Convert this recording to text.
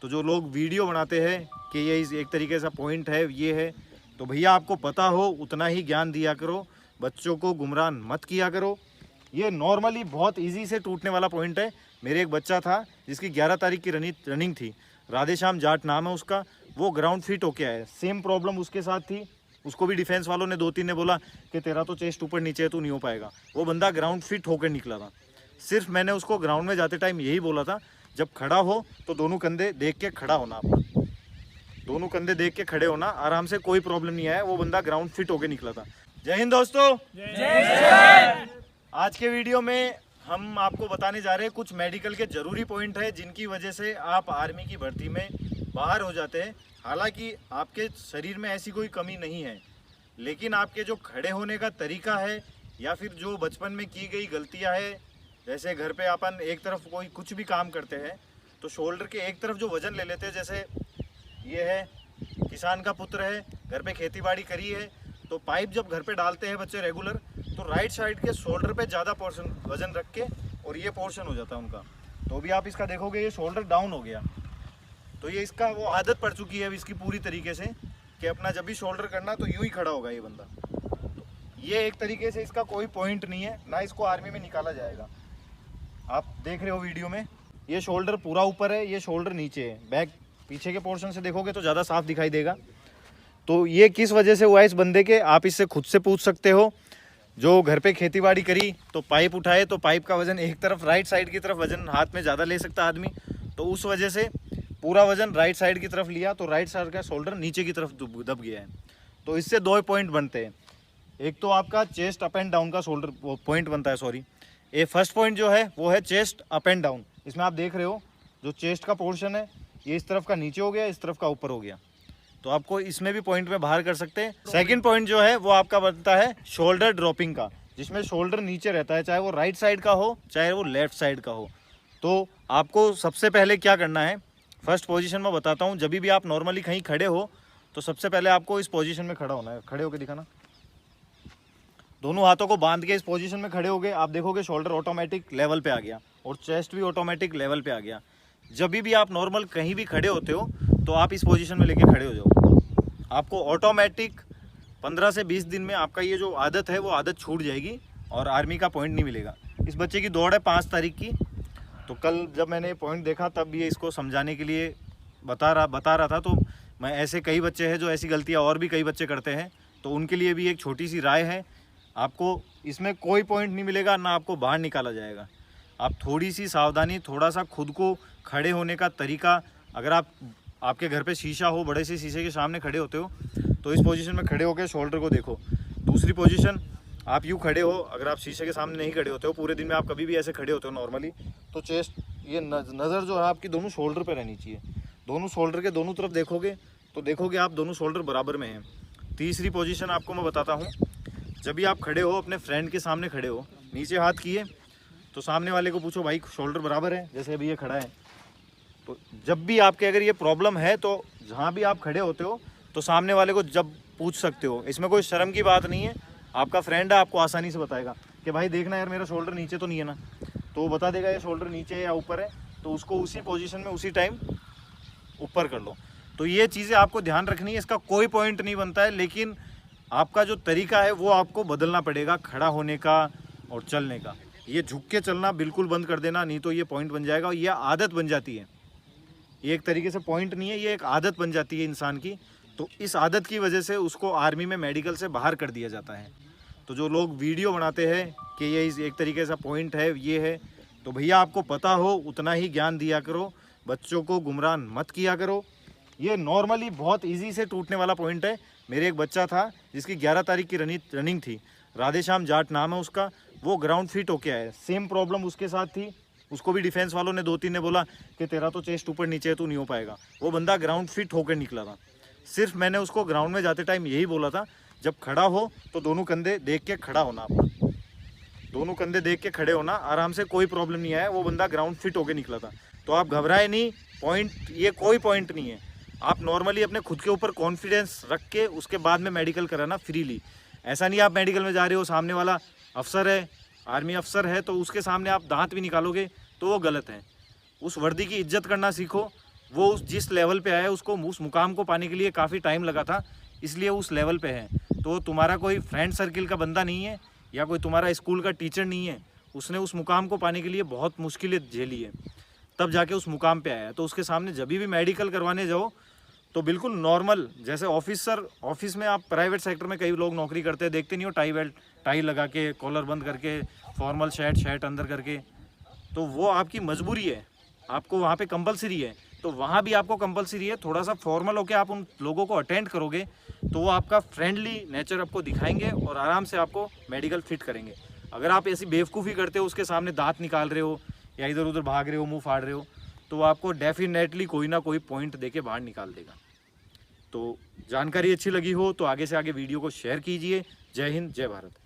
तो जो लोग वीडियो बनाते हैं कि ये इस एक तरीके से पॉइंट है, ये है, तो भैया आपको पता हो उतना ही ज्ञान दिया करो, बच्चों को गुमराह मत किया करो। ये नॉर्मली बहुत इजी से टूटने वाला पॉइंट है। मेरे एक बच्चा था जिसकी 11 तारीख की रनिंग थी, राधेश्याम जाट नाम है उसका, वो ग्राउंड फिट होके आया। सेम प्रॉब्लम उसके साथ थी, उसको भी डिफेंस वालों ने 2-3 ने बोला कि तेरा तो चेस्ट ऊपर नीचे है, तू नहीं हो पाएगा। वो बंदा ग्राउंड फिट होकर निकला था। सिर्फ मैंने उसको ग्राउंड में जाते टाइम यही बोला था, जब खड़ा हो तो दोनों कंधे देख के खड़ा होना, आप दोनों कंधे देख के खड़े होना, आराम से, कोई प्रॉब्लम नहीं आया। वो बंदा ग्राउंड फिट होकर निकला था। जय हिंद दोस्तों। आज के वीडियो में हम आपको बताने जा रहे हैं कुछ मेडिकल के जरूरी पॉइंट है जिनकी वजह से आप आर्मी की भर्ती में बाहर हो जाते हैं। हालांकि आपके शरीर में ऐसी कोई कमी नहीं है, लेकिन आपके जो खड़े होने का तरीका है या फिर जो बचपन में की गई गलतियां है, जैसे घर पे अपन एक तरफ कोई कुछ भी काम करते हैं तो शोल्डर के एक तरफ जो वजन ले लेते हैं, जैसे ये है किसान का पुत्र है, घर पे खेती बाड़ी करी है, तो पाइप जब घर पे डालते हैं बच्चे रेगुलर, तो राइट साइड के शोल्डर पे ज़्यादा पोर्शन वजन रख के और ये पोर्शन हो जाता है उनका। तो भी आप इसका देखोगे ये शोल्डर डाउन हो गया, तो ये इसका वो आदत पड़ चुकी है अब इसकी पूरी तरीके से कि अपना जब भी शोल्डर करना तो यूं ही खड़ा होगा ये बंदा। तो ये एक तरीके से इसका कोई पॉइंट नहीं है, ना इसको आर्मी में निकाला जाएगा। आप देख रहे हो वीडियो में, ये शोल्डर पूरा ऊपर है, ये शोल्डर नीचे है। बैक पीछे के पोर्शन से देखोगे तो ज़्यादा साफ दिखाई देगा। तो ये किस वजह से हुआ इस बंदे के, आप इससे खुद से पूछ सकते हो। जो घर पे खेती बाड़ी करी तो पाइप उठाए तो पाइप का वजन एक तरफ, राइट साइड की तरफ वजन हाथ में ज़्यादा ले सकता आदमी, तो उस वजह से पूरा वजन राइट साइड की तरफ लिया तो राइट साइड का शोल्डर नीचे की तरफ दब गया है। तो इससे दो पॉइंट बनते हैं, एक तो आपका चेस्ट अप एंड डाउन का शोल्डर पॉइंट बनता है, सॉरी, ये फर्स्ट पॉइंट जो है वो है चेस्ट अप एंड डाउन। इसमें आप देख रहे हो जो चेस्ट का पोर्शन है ये इस तरफ का नीचे हो गया, इस तरफ का ऊपर हो गया, तो आपको इसमें भी पॉइंट में बाहर कर सकते हैं। सेकंड पॉइंट जो है वो आपका बनता है शोल्डर ड्रॉपिंग का, जिसमें शोल्डर नीचे रहता है, चाहे वो राइट साइड का हो चाहे वो लेफ्ट साइड का हो। तो आपको सबसे पहले क्या करना है, फर्स्ट पोजीशन में बताता हूँ। जब भी आप नॉर्मली कहीं खड़े हो तो सबसे पहले आपको इस पोजीशन में खड़ा होना है। खड़े होकर दिखाना, दोनों हाथों को बांध के इस पोजीशन में खड़े हो गए। आप देखोगे शोल्डर ऑटोमेटिक लेवल पे आ गया और चेस्ट भी ऑटोमेटिक लेवल पे आ गया। जब भी आप नॉर्मल कहीं भी खड़े होते हो तो आप इस पोजीशन में लेके खड़े हो जाओ, आपको ऑटोमेटिक 15 से 20 दिन में आपका ये जो आदत है वो आदत छूट जाएगी और आर्मी का पॉइंट नहीं मिलेगा। इस बच्चे की दौड़ है 5 तारीख की, तो कल जब मैंने पॉइंट देखा तब ये इसको समझाने के लिए बता रहा था। तो मैं ऐसे कई बच्चे हैं जो ऐसी गलतियाँ और भी कई बच्चे करते हैं, तो उनके लिए भी एक छोटी सी राय है, आपको इसमें कोई पॉइंट नहीं मिलेगा, ना आपको बाहर निकाला जाएगा। आप थोड़ी सी सावधानी, थोड़ा सा खुद को खड़े होने का तरीका, अगर आपके घर पे शीशा हो, बड़े से शीशे के सामने खड़े होते हो तो इस पोजीशन में खड़े होकर शोल्डर को देखो। दूसरी पोजीशन, आप यूँ खड़े हो, अगर आप शीशे के सामने नहीं खड़े होते हो, पूरे दिन में आप कभी भी ऐसे खड़े होते हो नॉर्मली, तो चेस्ट, ये नज़र जो है आपकी दोनों शोल्डर पे रहनी चाहिए। दोनों शोल्डर के दोनों तरफ देखोगे तो देखोगे आप दोनों शोल्डर बराबर में हैं। तीसरी पोजीशन आपको मैं बताता हूँ, जब भी आप खड़े हो, अपने फ्रेंड के सामने खड़े हो, नीचे हाथ किए तो सामने वाले को पूछो भाई शोल्डर बराबर है, जैसे अभी ये खड़ा है। तो जब भी आपके अगर ये प्रॉब्लम है तो जहाँ भी आप खड़े होते हो तो सामने वाले को जब पूछ सकते हो, इसमें कोई शर्म की बात नहीं है। आपका फ्रेंड है, आपको आसानी से बताएगा कि भाई देखना यार मेरा शोल्डर नीचे तो नहीं है ना, तो वो बता देगा ये शोल्डर नीचे है या ऊपर है, तो उसको उसी पोजीशन में उसी टाइम ऊपर कर लो। तो ये चीज़ें आपको ध्यान रखनी है। इसका कोई पॉइंट नहीं बनता है, लेकिन आपका जो तरीका है वो आपको बदलना पड़ेगा खड़ा होने का और चलने का। ये झुक के चलना बिल्कुल बंद कर देना, नहीं तो ये पॉइंट बन जाएगा और ये आदत बन जाती है। ये एक तरीके से पॉइंट नहीं है, ये एक आदत बन जाती है इंसान की। तो इस आदत की वजह से उसको आर्मी में मेडिकल से बाहर कर दिया जाता है। तो जो लोग वीडियो बनाते हैं कि ये इस एक तरीके से पॉइंट है, ये है, तो भैया आपको पता हो उतना ही ज्ञान दिया करो, बच्चों को गुमराह मत किया करो। ये नॉर्मली बहुत ईजी से टूटने वाला पॉइंट है। मेरे एक बच्चा था जिसकी 11 तारीख की रनिंग थी, राधेश्याम जाट नाम है उसका, वो ग्राउंड फिट होके आया। सेम प्रॉब्लम उसके साथ थी, उसको भी डिफेंस वालों ने 2-3 ने बोला कि तेरा तो चेस्ट ऊपर नीचे है, तू नहीं हो पाएगा। वो बंदा ग्राउंड फिट होकर निकला था। सिर्फ मैंने उसको ग्राउंड में जाते टाइम यही बोला था, जब खड़ा हो तो दोनों कंधे देख के खड़ा होना, आप दोनों कंधे देख के खड़े होना, आराम से, कोई प्रॉब्लम नहीं आया। वो बंदा ग्राउंड फिट होकर निकला था। तो आप घबराए नहीं, पॉइंट, ये कोई पॉइंट नहीं है। आप नॉर्मली अपने खुद के ऊपर कॉन्फिडेंस रख के उसके बाद में मेडिकल कराना फ्रीली। ऐसा नहीं आप मेडिकल में जा रहे हो, सामने वाला अफसर है, आर्मी अफसर है, तो उसके सामने आप दांत भी निकालोगे तो वो गलत है। उस वर्दी की इज्जत करना सीखो। वो जिस लेवल पे आया उसको उस मुकाम को पाने के लिए काफ़ी टाइम लगा था, इसलिए उस लेवल पे है। तो तुम्हारा कोई फ्रेंड सर्किल का बंदा नहीं है या कोई तुम्हारा स्कूल का टीचर नहीं है, उसने उस मुकाम को पाने के लिए बहुत मुश्किलें झेली है, तब जाके उस मुकाम पे आया। तो उसके सामने जब भी मेडिकल करवाने जाओ तो बिल्कुल नॉर्मल, जैसे ऑफिस में आप प्राइवेट सेक्टर में कई लोग नौकरी करते हैं, देखते नहीं हो, टाई लगा के, कॉलर बंद करके, फॉर्मल शर्ट अंदर करके, तो वो आपकी मजबूरी है, आपको वहाँ पे कंपलसरी है। तो वहाँ भी आपको कंपलसरी है, थोड़ा सा फॉर्मल होकर आप उन लोगों को अटेंड करोगे तो वो आपका फ्रेंडली नेचर आपको दिखाएंगे और आराम से आपको मेडिकल फिट करेंगे। अगर आप ऐसी बेवकूफ़ी करते हो, उसके सामने दांत निकाल रहे हो या इधर उधर भाग रहे हो, मुंह फाड़ रहे हो, तो वो आपको डेफिनेटली कोई ना कोई पॉइंट देके बाहर निकाल देगा। तो जानकारी अच्छी लगी हो तो आगे से आगे वीडियो को शेयर कीजिए। जय हिंद, जय भारत।